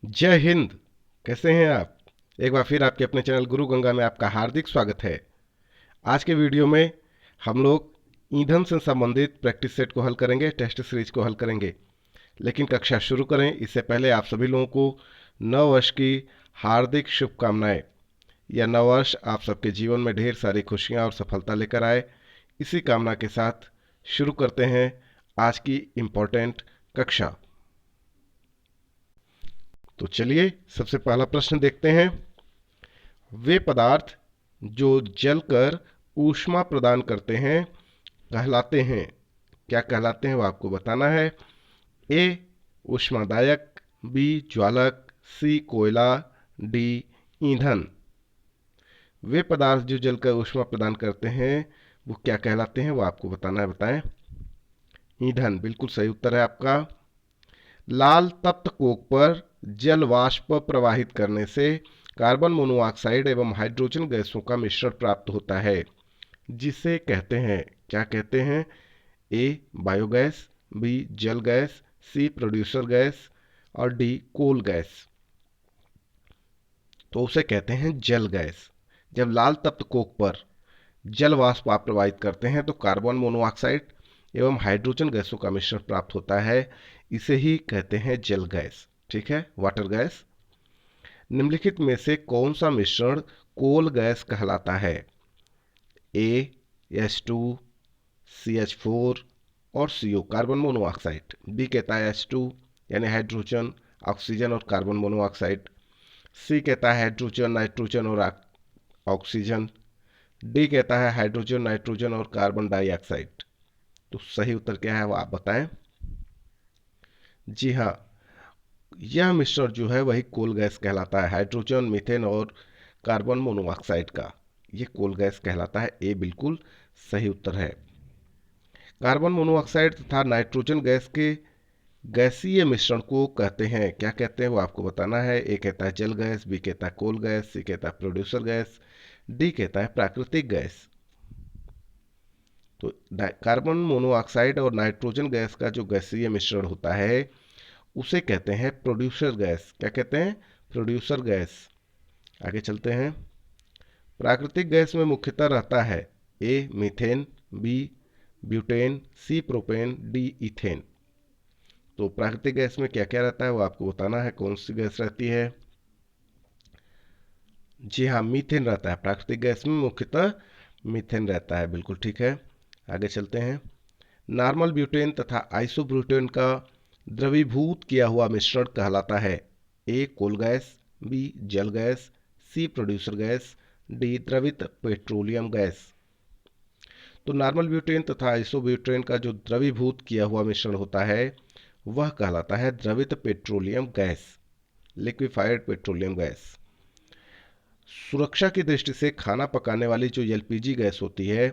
जय हिंद। कैसे हैं आप? एक बार फिर आपके अपने चैनल गुरु गंगा में आपका हार्दिक स्वागत है। आज के वीडियो में हम लोग ईंधन से संबंधित प्रैक्टिस सेट को हल करेंगे, टेस्ट सीरीज को हल करेंगे। लेकिन कक्षा शुरू करें इससे पहले आप सभी लोगों को नव वर्ष की हार्दिक शुभकामनाएं। यह नव वर्ष आप सबके जीवन में ढेर सारी खुशियां और सफलता लेकर आए, इसी कामना के साथ शुरू करते हैं आज की इम्पोर्टेंट कक्षा। तो चलिए सबसे पहला प्रश्न देखते हैं। वे पदार्थ जो जलकर ऊष्मा प्रदान करते हैं कहलाते हैं, क्या कहलाते हैं वो आपको बताना है। ए ऊष्मादायक, बी ज्वालक, सी कोयला, डी ईंधन। वे पदार्थ जो जलकर ऊष्मा प्रदान करते हैं वो क्या कहलाते हैं वो आपको बताना है, बताएं। ईंधन बिल्कुल सही उत्तर है आपका। लाल तप्त कोक पर जल वाष्प प्रवाहित करने से कार्बन मोनोऑक्साइड एवं हाइड्रोजन गैसों का मिश्रण प्राप्त होता है, जिसे कहते हैं, क्या कहते हैं। ए बायोगैस, बी जल गैस, सी प्रोड्यूसर गैस और डी कोल गैस। तो उसे कहते हैं जल गैस। जब लाल तप्त कोक पर जल वाष्प आप प्रवाहित करते हैं तो कार्बन मोनोऑक्साइड एवं हाइड्रोजन गैसों का मिश्रण प्राप्त होता है, इसे ही कहते हैं जल गैस। ठीक है, वाटर गैस। निम्नलिखित में से कौन सा मिश्रण कोल गैस कहलाता है। ए H2, CH4 और CO कार्बन मोनोऑक्साइड। बी कहता है H2 यानी हाइड्रोजन, ऑक्सीजन और कार्बन मोनोऑक्साइड। सी कहता है हाइड्रोजन, नाइट्रोजन और ऑक्सीजन। डी कहता है हाइड्रोजन, नाइट्रोजन और कार्बन डाइऑक्साइड। तो सही उत्तर क्या है वो आप बताएं। जी हाँ, यह मिश्रण जो है वही कोल गैस कहलाता है। हाइड्रोजन, मीथेन और कार्बन मोनोऑक्साइड का ये कोल गैस कहलाता है। ए बिल्कुल सही उत्तर है। कार्बन मोनोऑक्साइड तथा नाइट्रोजन गैस के गैसीय मिश्रण को कहते हैं, क्या कहते हैं वो आपको बताना है। ए कहता है जल गैस, बी कहता है कोल गैस, सी कहता है प्रोड्यूसर गैस, डी कहता है प्राकृतिक गैस। तो कार्बन मोनोऑक्साइड और नाइट्रोजन गैस का जो गैसीय मिश्रण होता है उसे कहते हैं प्रोड्यूसर गैस। क्या कहते हैं? Producer gas. आगे चलते हैं। प्राकृतिक गैस में मुख्यतः रहता है A methane, B butane, C propane, D ethane. तो प्राकृतिक गैस में क्या क्या रहता है वो आपको बताना है, कौन सी गैस रहती है। जी हाँ, मीथेन रहता है। प्राकृतिक गैस में मुख्यतः मीथेन रहता है, बिल्कुल ठीक है। आगे चलते हैं। नॉर्मल ब्यूटेन तथा आइसोब्यूटेन का द्रवीभूत किया हुआ मिश्रण कहलाता है। ए कोल गैस, बी जल गैस, सी प्रोड्यूसर गैस, डी द्रवित पेट्रोलियम गैस। तो नॉर्मल ब्यूटेन तथा आइसोब्यूटेन का जो द्रवीभूत किया हुआ मिश्रण होता है वह कहलाता है द्रवित petroleum gas, liquefied petroleum gas. सुरक्षा की दृष्टि से खाना पकाने वाली जो एलपीजी गैस होती है,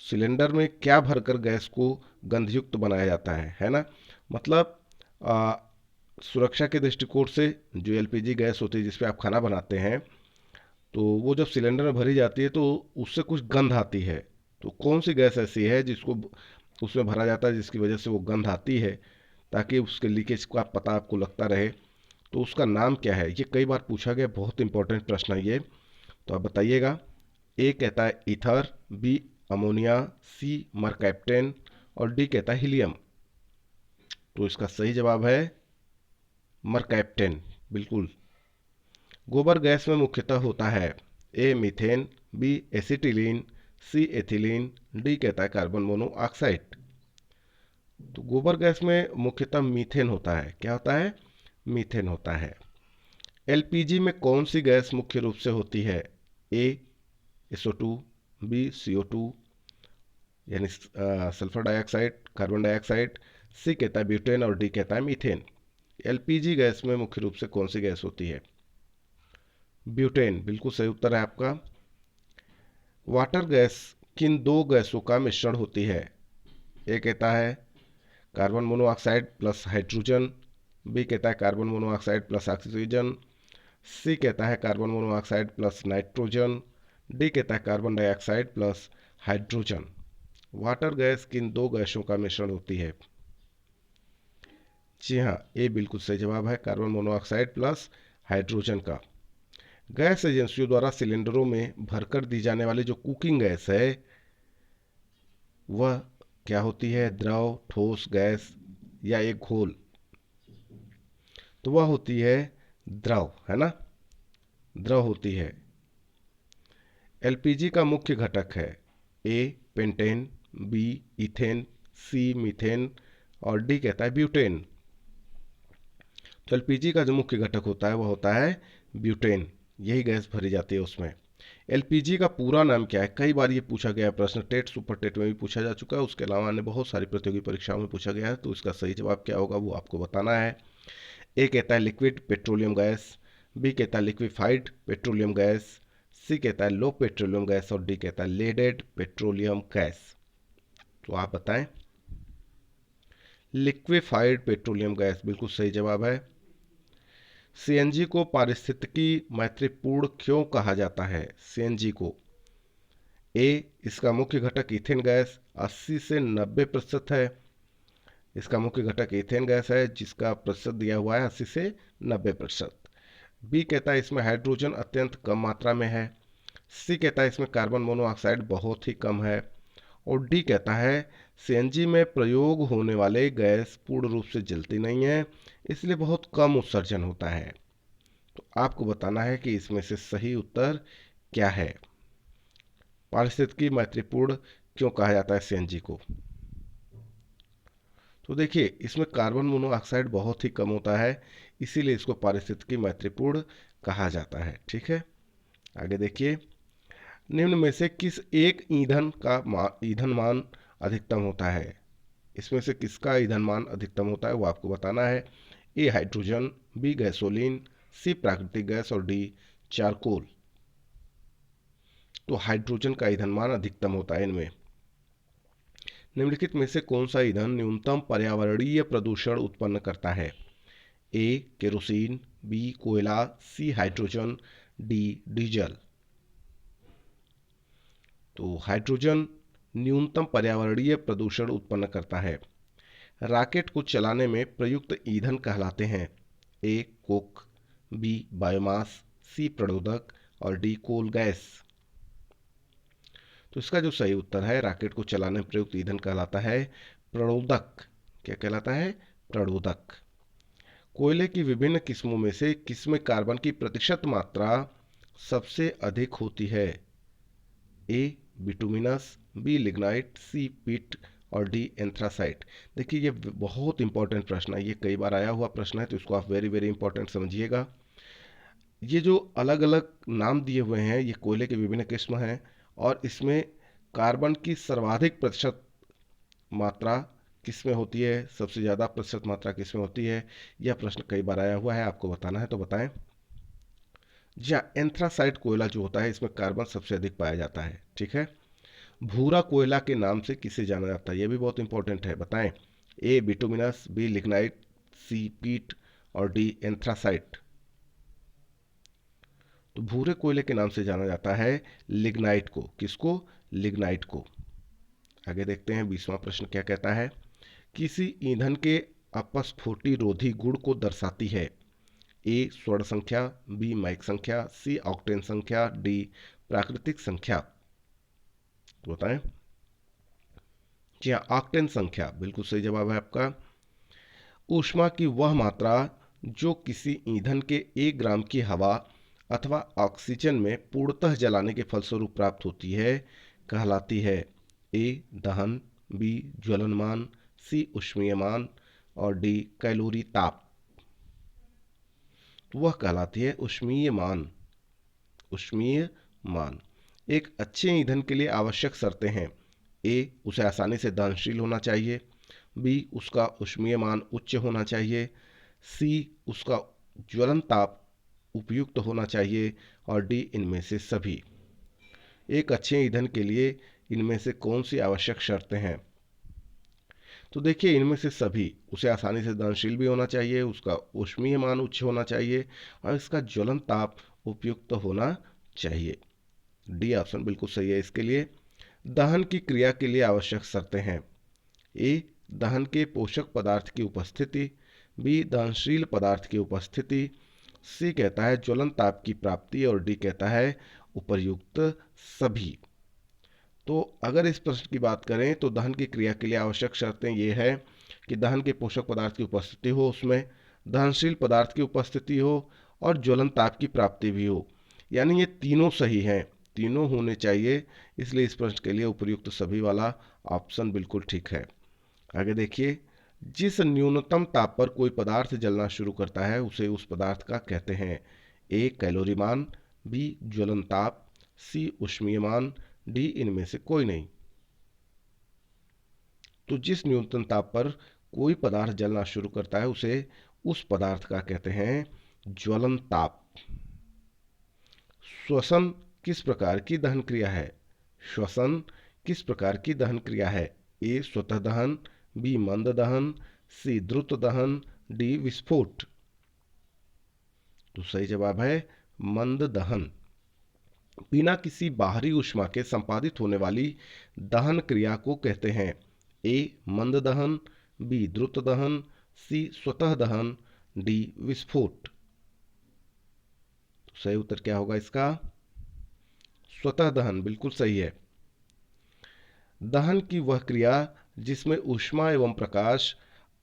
सिलेंडर में क्या भरकर गैस को गंधयुक्त बनाया जाता है ना। मतलब सुरक्षा के दृष्टिकोण से जो एलपीजी गैस होती है जिस पे आप खाना बनाते हैं, तो वो जब सिलेंडर में भरी जाती है तो उससे कुछ गंध आती है। तो कौन सी गैस ऐसी है जिसको उसमें भरा जाता है जिसकी वजह से वो गंध आती है, ताकि उसके लीकेज का पता आपको लगता रहे, तो उसका नाम क्या है। ये कई बार पूछा गया, बहुत इंपॉर्टेंट प्रश्न है ये, तो आप बताइएगा। ए कहता है ईथर, बी अमोनिया, सी मरकैप्टेन और डी कहता है हीलियम। तो इसका सही जवाब है मरकैप्टेन, बिल्कुल। गोबर गैस में मुख्यतः होता है A methane, B acetylene, C ethylene, D कहता है कार्बन मोनोऑक्साइड। तो गोबर गैस में मुख्यतः मीथेन होता है। क्या होता है? मीथेन होता है। एलपीजी में कौन सी गैस मुख्य रूप से होती है। ए SO2, बी CO2 यानी सल्फर डाइऑक्साइड, कार्बन डाइऑक्साइड, सी कहता है ब्यूटेन और डी कहता है मीथेन। एलपीजी गैस में मुख्य रूप से कौन सी गैस होती है? ब्यूटेन, बिल्कुल सही उत्तर है आपका। वाटर गैस किन दो गैसों का मिश्रण होती है। ए कहता है carbon monoxide plus hydrogen, B कहता है carbon monoxide plus oxygen, C कहता है carbon monoxide plus nitrogen, D कहता है carbon dioxide plus hydrogen. Water gas किन दो गैसों का मिश्रण होती है। जी हाँ, ए बिल्कुल सही जवाब है, कार्बन मोनोऑक्साइड प्लस हाइड्रोजन का। गैस एजेंसियों द्वारा सिलेंडरों में भरकर दी जाने वाली जो कुकिंग गैस है वह क्या होती है? द्रव, ठोस गैस या एक घोल? तो वह होती है द्रव, है ना, द्रव होती है। एलपीजी का मुख्य घटक है ए पेंटेन, बी इथेन, सी मीथेन और डी कहता है ब्यूटेन। तो एलपीजी का जो मुख्य घटक होता है वह होता है ब्यूटेन, यही गैस भरी जाती है उसमें। एलपीजी का पूरा नाम क्या है? कई बार ये पूछा गया प्रश्न, टेट सुपर टेट में भी पूछा जा चुका है, उसके अलावा अन्य बहुत सारी प्रतियोगी परीक्षाओं में पूछा गया है। तो इसका सही जवाब क्या होगा वो आपको बताना है। ए कहता है लिक्विड पेट्रोलियम गैस, बी कहता है लिक्विफाइड पेट्रोलियम गैस, सी कहता है लो पेट्रोलियम गैस और डी कहता है लेडेड पेट्रोलियम गैस। तो आप बताएं। लिक्विफाइड पेट्रोलियम गैस बिल्कुल सही जवाब है। सीएनजी को पारिस्थितिकी मैत्रीपूर्ण क्यों कहा जाता है? सीएनजी को, ए इसका मुख्य घटक ईथेन गैस 80 से 90% है। इसका मुख्य घटक ईथेन गैस है जिसका प्रतिशत दिया हुआ है 80 से 90%। बी कहता है इसमें हाइड्रोजन अत्यंत कम मात्रा में है। सी कहता है इसमें कार्बन मोनोऑक्साइड बहुत ही कम है। और डी कहता है सीएनजी में प्रयोग होने वाले गैस पूर्ण रूप से जलती नहीं है, इसलिए बहुत कम उत्सर्जन होता है। तो आपको बताना है कि इसमें से सही उत्तर क्या है। पारिस्थितिकी मैत्रीपूर्ण क्यों कहा जाता है सीएनजी को? तो देखिए इसमें कार्बन मोनोऑक्साइड बहुत ही कम होता है, इसीलिए इसको पारिस्थितिकी मैत्रीपूर्ण कहा जाता है। ठीक है, आगे देखिए। निम्न में से किस एक ईंधन का ईंधन मान अधिकतम होता है? इसमें से किसका ईंधन मान अधिकतम होता है वो आपको बताना है। ए हाइड्रोजन, बी गैसोलीन, सी प्राकृतिक गैस और डी चारकोल। तो हाइड्रोजन का ईंधन मान अधिकतम होता है इनमें। निम्नलिखित में से कौन सा ईंधन न्यूनतम पर्यावरणीय प्रदूषण उत्पन्न करता है? ए केरोसिन, बी कोयला, सी हाइड्रोजन, डी डीजल। तो हाइड्रोजन न्यूनतम पर्यावरणीय प्रदूषण उत्पन्न करता है। रॉकेट को चलाने में प्रयुक्त ईंधन कहलाते हैं ए कोक, बी बायोमास, सी प्रणोदक और डी कोल गैस। तो इसका जो सही उत्तर है, रॉकेट को चलाने में प्रयुक्त ईंधन कहलाता है प्रणोदक। क्या कहलाता है? प्रणोदक। कोयले की विभिन्न किस्मों में से किसमें कार्बन की प्रतिशत मात्रा सबसे अधिक होती है? ए बिटुमिनस, बी लिग्नाइट, सी पिट और डी एंथ्रासाइट। देखिए ये बहुत इंपॉर्टेंट प्रश्न है, ये कई बार आया हुआ प्रश्न है, तो इसको आप वेरी वेरी इंपॉर्टेंट समझिएगा। ये जो अलग अलग नाम दिए हुए हैं ये कोयले के विभिन्न किस्म हैं, और इसमें कार्बन की सर्वाधिक प्रतिशत मात्रा किसमें होती है, सबसे ज़्यादा प्रतिशत मात्रा किसमें होती है? यह प्रश्न कई बार आया हुआ है, आपको बताना है, तो बताएं। जी हाँ, एंथ्रासाइट कोयला जो होता है इसमें कार्बन सबसे अधिक पाया जाता है। ठीक है। भूरा कोयला के नाम से किसे जाना जाता है? यह भी बहुत इंपॉर्टेंट है, बताएं। ए बिटुमिनस, बी लिग्नाइट, सी पीट और डी एंथ्रासाइट। तो भूरे कोयले के नाम से जाना जाता है लिग्नाइट को। किसको? लिग्नाइट को। आगे देखते हैं 20वां प्रश्न क्या कहता है। किसी ईंधन के अपस्फोटी रोधी गुण को दर्शाती है? ए स्वर्ण संख्या, बी माइक संख्या, सी ऑक्टेन संख्या, डी प्राकृतिक संख्या। तो बताएं। जी हाँ, ऑक्टेन संख्या बिल्कुल सही जवाब है आपका। ऊष्मा की वह मात्रा जो किसी ईंधन के 1 ग्राम की हवा अथवा ऑक्सीजन में पूर्णतः जलाने के फलस्वरूप प्राप्त होती है कहलाती है ए दहन, बी ज्वलनमान, सी ऊष्मीयमान और डी कैलोरी ताप। वह कहलाती है ऊष्मीयमान। ऊष्मीयमान। एक अच्छे ईंधन के लिए आवश्यक शर्तें हैं। ए उसे आसानी से दहनशील होना चाहिए, बी उसका ऊष्मीय मान उच्च होना चाहिए, सी उसका ज्वलन ताप उपयुक्त होना चाहिए और डी इनमें से सभी। एक अच्छे ईंधन के लिए इनमें से कौन सी आवश्यक शर्तें हैं? तो देखिए इनमें से सभी। उसे आसानी से दहनशील भी होना चाहिए, उसका ऊष्मीय मान उच्च होना चाहिए और इसका ज्वलन ताप उपयुक्त होना चाहिए। डी ऑप्शन बिल्कुल सही है इसके लिए। दहन की क्रिया के लिए आवश्यक शर्तें हैं। ए दहन के पोषक पदार्थ की उपस्थिति, बी दहनशील पदार्थ की उपस्थिति, सी कहता है ज्वलन ताप की प्राप्ति और डी कहता है उपर्युक्त सभी। तो अगर इस प्रश्न की बात करें तो दहन की क्रिया के लिए आवश्यक शर्तें ये है कि दहन के पोषक पदार्थ की उपस्थिति हो, उसमें दहनशील पदार्थ की उपस्थिति हो और ज्वलन ताप की प्राप्ति भी हो। यानी ये तीनों सही हैं, तीनों होने चाहिए, इसलिए इस प्रश्न के लिए उपर्युक्त सभी वाला ऑप्शन बिल्कुल ठीक है। आगे देखिए, जिस न्यूनतम ताप पर कोई पदार्थ जलना शुरू करता है उसे उस पदार्थ का कहते हैं ए कैलोरीमान, बी ज्वलन ताप, सी ऊष्मीयमान, डी इनमें से कोई नहीं। तो जिस न्यूनतम ताप पर कोई पदार्थ जलना शुरू करता है उसे उस पदार्थ का कहते हैं ज्वलन ताप। श्वसन किस प्रकार की दहन क्रिया है? श्वसन किस प्रकार की दहन क्रिया है? ए स्वतः दहन, बी मंद दहन, सी द्रुत दहन, डी विस्फोट। तो सही जवाब है मंद दहन। बिना किसी बाहरी ऊष्मा के संपादित होने वाली दहन क्रिया को कहते हैं ए मंद दहन, बी द्रुत दहन, सी स्वतः दहन, डी विस्फोट। तो सही उत्तर क्या होगा इसका? स्वतः दहन बिल्कुल सही है। दहन की वह क्रिया जिसमें ऊष्मा एवं प्रकाश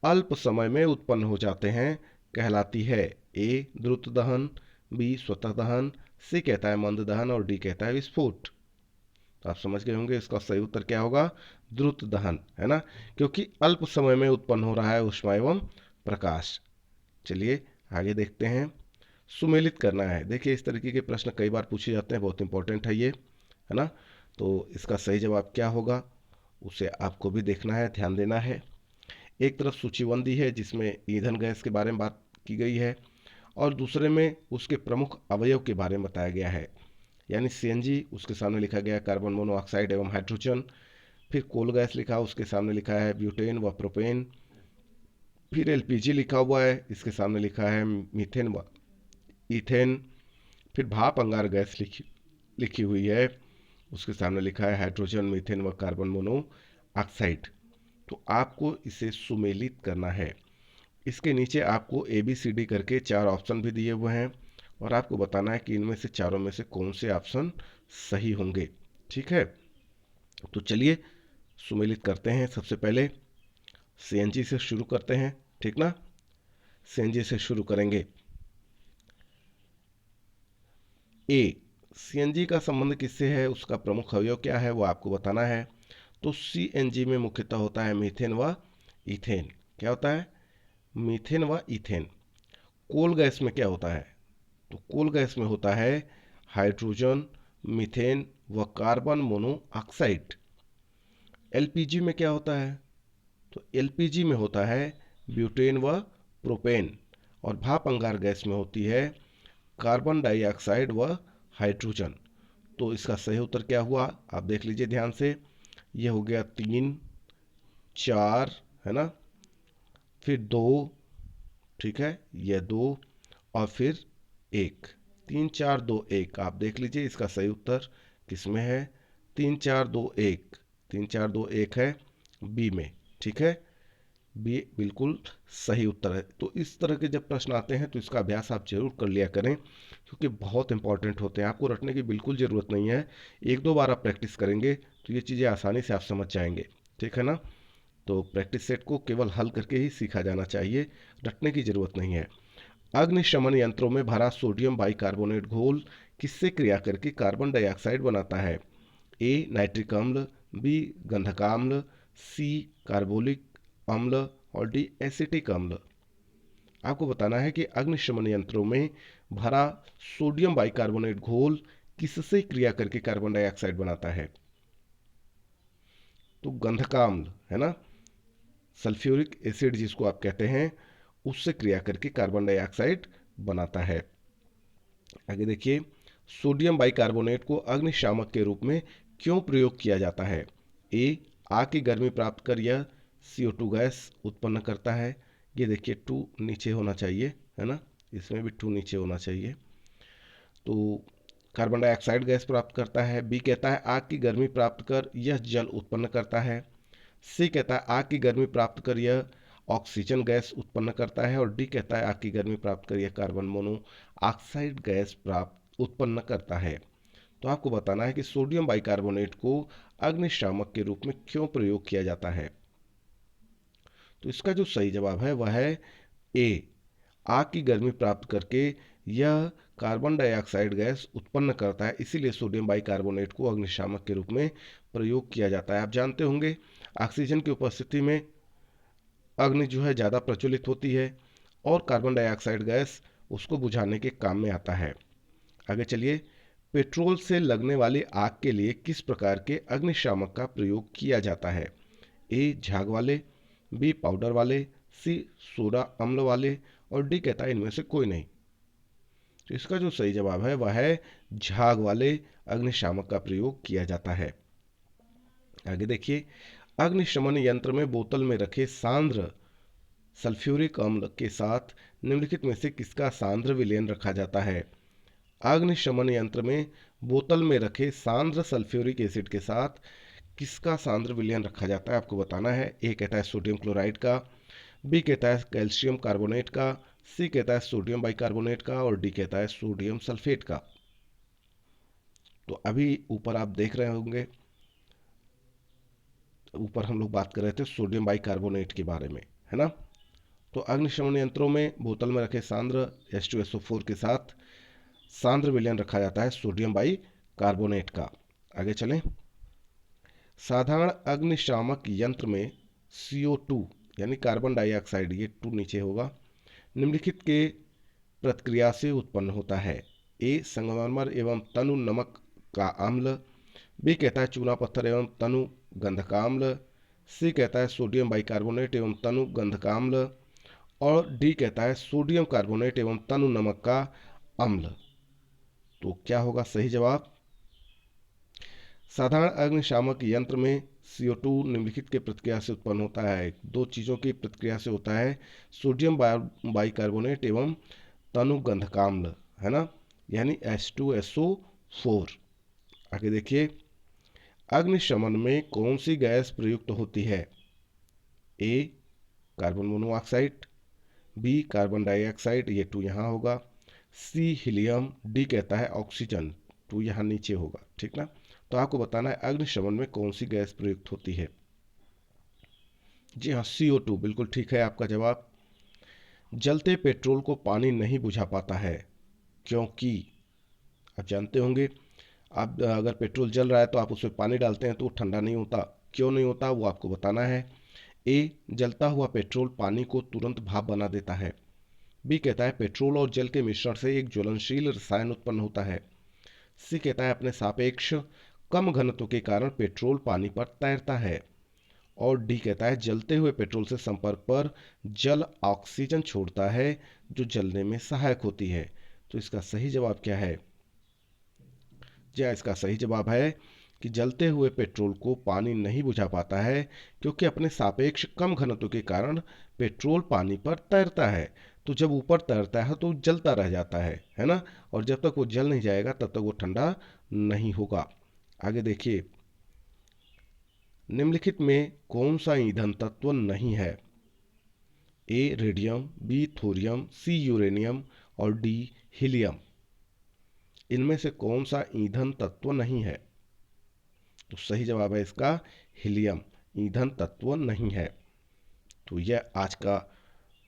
अल्प समय में उत्पन्न हो जाते हैं कहलाती है ए द्रुत दहन, बी स्वतः दहन, सी कहता है मंद दहन और डी कहता है विस्फोट। तो आप समझ गए होंगे इसका सही उत्तर क्या होगा? द्रुत दहन, है ना, क्योंकि अल्प समय में उत्पन्न हो रहा है ऊष्मा एवं प्रकाश। चलिए आगे देखते हैं। सुमेलित करना है। देखिए इस तरीके के प्रश्न कई बार पूछे जाते हैं, बहुत इंपॉर्टेंट है ये, है ना। तो इसका सही जवाब क्या होगा उसे आपको भी देखना है, ध्यान देना है। एक तरफ सूचीबंदी है जिसमें ईंधन गैस के बारे में बात की गई है और दूसरे में उसके प्रमुख अवयव के बारे में बताया गया है। यानी सीएनजी, उसके सामने लिखा गया है कार्बन मोनोऑक्साइड एवं हाइड्रोजन। फिर कोल गैस लिखा, उसके सामने लिखा है ब्यूटेन व प्रोपेन। फिर एलपीजी लिखा हुआ है, इसके सामने लिखा है मीथेन व ईथेन। फिर भाप अंगार गैस लिखी हुई है, उसके सामने लिखा है हाइड्रोजन, मीथेन व कार्बन मोनोऑक्साइड। तो आपको इसे सुमेलित करना है। इसके नीचे आपको ABCD करके 4 ऑप्शन भी दिए हुए हैं और आपको बताना है कि इनमें से चारों में से कौन से ऑप्शन सही होंगे। ठीक है, तो चलिए सुमेलित करते हैं। सबसे पहले CNG से शुरू करते हैं, ठीक ना। CNG से शुरू करेंगे। ए, CNG का संबंध किससे है, उसका प्रमुख अवयव क्या है वो आपको बताना है। तो CNG में मुख्यतः होता है मीथेन व ईथेन। क्या होता है? मीथेन व ईथेन। कोल गैस में क्या होता है? तो कोल गैस में होता है हाइड्रोजन, मीथेन व कार्बन मोनोऑक्साइड। LPG में क्या होता है? तो LPG में होता है ब्यूटेन व प्रोपेन। और भाप अंगार गैस में होती है कार्बन डाइऑक्साइड व हाइड्रोजन। तो इसका सही उत्तर क्या हुआ आप देख लीजिए ध्यान से। ये हो गया 3, 4, है ना, फिर 2, ठीक है, यह 2 और फिर 1। 3, 4, 2, 1 आप देख लीजिए इसका सही उत्तर किस में है? 3, 4, 2, 1। 3, 4, 2, 1 है बी में, ठीक है। बी बिल्कुल सही उत्तर है। तो इस तरह के जब प्रश्न आते हैं तो इसका अभ्यास आप जरूर कर लिया करें, क्योंकि बहुत इंपॉर्टेंट होते हैं। आपको रटने की बिल्कुल ज़रूरत नहीं है, 1-2 बार आप प्रैक्टिस करेंगे तो ये चीज़ें आसानी से आप समझ जाएंगे, ठीक है ना। तो प्रैक्टिस सेट को केवल हल करके ही सीखा जाना चाहिए, रटने की ज़रूरत नहीं है। अग्निशमन यंत्रों में भरा सोडियम बाइकार्बोनेट घोल किससे क्रिया करके कार्बन डाइऑक्साइड बनाता है? ए नाइट्रिक अम्ल, बी गंधक अम्ल, सी कार्बोलिक अम्ल और डी एसिटिक अम्ल। आपको बताना है कि अग्निशमन यंत्रों में भरा सोडियम बाइकार्बोनेट घोल किससे क्रिया करके कार्बन डाइऑक्साइड बनाता है? तो गंधक अम्ल, है ना, सल्फ्यूरिक एसिड जिसको आप कहते हैं, उससे क्रिया करके कार्बन डाइऑक्साइड बनाता है। आगे देखिए, सोडियम बाइकार्बोनेट को अग्निशामक के रूप में क्यों प्रयोग किया जाता है? ए, आग की गर्मी प्राप्त कर यह CO2 गैस उत्पन्न करता है। ये देखिए 2 नीचे होना चाहिए, है ना, इसमें भी 2 नीचे होना चाहिए। तो कार्बन डाइऑक्साइड गैस प्राप्त करता है। बी कहता है आग की गर्मी प्राप्त कर यह जल उत्पन्न करता है। सी कहता है आग की गर्मी प्राप्त कर यह ऑक्सीजन गैस उत्पन्न करता है, और डी कहता है आग की गर्मी प्राप्त कर यह कार्बन मोनोऑक्साइड गैस प्राप्त उत्पन्न करता है। तो आपको बताना है कि सोडियम बाइकार्बोनेट को अग्निशामक के रूप में क्यों प्रयोग किया जाता है। तो इसका जो सही जवाब है वह है ए। आग की गर्मी प्राप्त करके यह कार्बन डाइऑक्साइड गैस उत्पन्न करता है, इसीलिए सोडियम बाइकार्बोनेट को अग्निशामक के रूप में प्रयोग किया जाता है। आप जानते होंगे ऑक्सीजन की उपस्थिति में अग्नि जो है ज़्यादा प्रज्वलित होती है और कार्बन डाइऑक्साइड गैस उसको बुझाने के काम में आता है। आगे चलिए, पेट्रोल से लगने वाली आग के लिए किस प्रकार के अग्निशामक का प्रयोग किया जाता है। ए झाग वाले, बी पाउडर वाले, सी सोडा अम्ल वाले, और डी कहता है इनमें से कोई नहीं। तो इसका जो सही जवाब है वह है झाग वाले अग्निशामक का प्रयोग किया जाता है। आगे देखिए, अग्निशमन यंत्र में बोतल में रखे सांद्र सल्फ्यूरिक अम्ल के साथ निम्नलिखित में से किसका सांद्र विलयन रखा जाता है। अग्निशमन यंत्र में बोतल में रखे सांद्र सल्फ्यूरिक एसिड के साथ किसका सांद्र विलयन रखा जाता है, आपको बताना है। ए कहता है सोडियम क्लोराइड का, बी कहता है कैल्शियम कार्बोनेट का, सी कहता है सोडियम बाइकार्बोनेट का, और डी कहता है सोडियम सल्फेट का। तो अभी ऊपर आप देख रहे होंगे, ऊपर हम लोग बात कर रहे थे सोडियम बाइकार्बोनेट के बारे में, है ना। तो अग्निशमन यंत्रों में बोतल में रखे सांद्र H2SO4 के साथ सांद्र विलयन रखा जाता है सोडियम बाइकार्बोनेट का। आगे चलें, साधारण अग्निशामक यंत्र में CO2 यानी कार्बन डाइऑक्साइड, ये 2 नीचे होगा, निम्नलिखित के प्रतिक्रिया से उत्पन्न होता है। ए संगमरमर एवं तनु नमक का अम्ल, बी कहता है चूना पत्थर एवं तनु गंधका अम्ल, सी कहता है सोडियम बाइकार्बोनेट एवं तनु गंधका अम्ल, और डी कहता है सोडियम कार्बोनेट एवं तनु नमक का अम्ल। तो क्या होगा सही जवाब। साधारण अग्निशामक यंत्र में CO2 निम्नलिखित के प्रतिक्रिया से उत्पन्न होता है। 2 चीज़ों की प्रतिक्रिया से होता है, सोडियम बाइकार्बोनेट एवं तनु गंधकाम्ल, है ना, यानी H2SO4। आगे देखिए, अग्निशमन में कौन सी गैस प्रयुक्त होती है। A carbon monoxide, B carbon dioxide, ये 2 यहाँ होगा, सी हीलियम, डी कहता है ऑक्सीजन, 2 यहाँ नीचे होगा, ठीक ना। तो आपको बताना है अग्निशमन में कौन सी गैस प्रयुक्त होती है। जी हाँ, CO2 बिल्कुल ठीक है आपका जवाब। जलते पेट्रोल को पानी नहीं बुझा पाता है क्योंकि, आप जानते होंगे, आप अगर पेट्रोल जल रहा है तो आप उसमें पानी डालते हैं तो वो ठंडा नहीं होता। क्यों नहीं होता वो आपको बताना है। ए जलता हुआ पेट्रोल पानी को तुरंत भाप बना देता है, बी कहता है पेट्रोल और जल के मिश्रण से एक ज्वलनशील रसायन उत्पन्न होता है, सी कहता है अपने सापेक्ष कम घनत्व के कारण पेट्रोल पानी पर तैरता है, और डी कहता है जलते हुए पेट्रोल से संपर्क पर जल ऑक्सीजन छोड़ता है जो जलने में सहायक होती है। तो इसका सही जवाब क्या है। जी हाँ, इसका सही जवाब है कि जलते हुए पेट्रोल को पानी नहीं बुझा पाता है क्योंकि अपने सापेक्ष कम घनत्व के कारण पेट्रोल पानी पर तैरता है। तो जब ऊपर तैरता है तो जलता रह जाता है ना, और जब तक वो जल नहीं जाएगा तब तक वो ठंडा नहीं होगा। आगे देखिए, निम्नलिखित में कौन सा ईंधन तत्व नहीं है। ए रेडियम, बी थोरियम, सी यूरेनियम, और डी हीलियम। इनमें से कौन सा ईंधन तत्व नहीं है। तो सही जवाब है इसका हीलियम, ईंधन तत्व नहीं है। तो यह आज का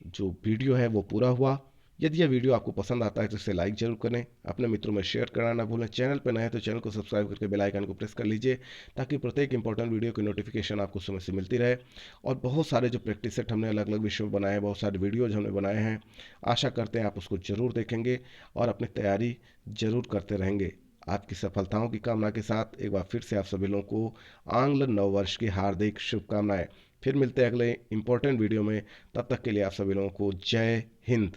जो वीडियो है वो पूरा हुआ। यदि यह वीडियो आपको पसंद आता है तो इसे लाइक जरूर करें, अपने मित्रों में शेयर करना ना भूलें। चैनल पर नए हैं तो चैनल को सब्सक्राइब करके बेल आइकन को प्रेस कर लीजिए ताकि प्रत्येक इंपॉर्टेंट वीडियो की नोटिफिकेशन आपको समय से मिलती रहे। और बहुत सारे जो प्रैक्टिस सेट हमने अलग अलग विषयों में बनाए हैं, बहुत सारे वीडियोज हमने बनाए हैं, आशा करते हैं आप उसको ज़रूर देखेंगे और अपनी तैयारी ज़रूर करते रहेंगे। आपकी सफलताओं की कामना के साथ एक बार फिर से आप सभी लोगों को आंग्ल नव वर्ष की हार्दिक शुभकामनाएं। फिर मिलते हैं अगले इंपॉर्टेंट वीडियो में, तब तक के लिए आप सभी लोगों को जय हिंद।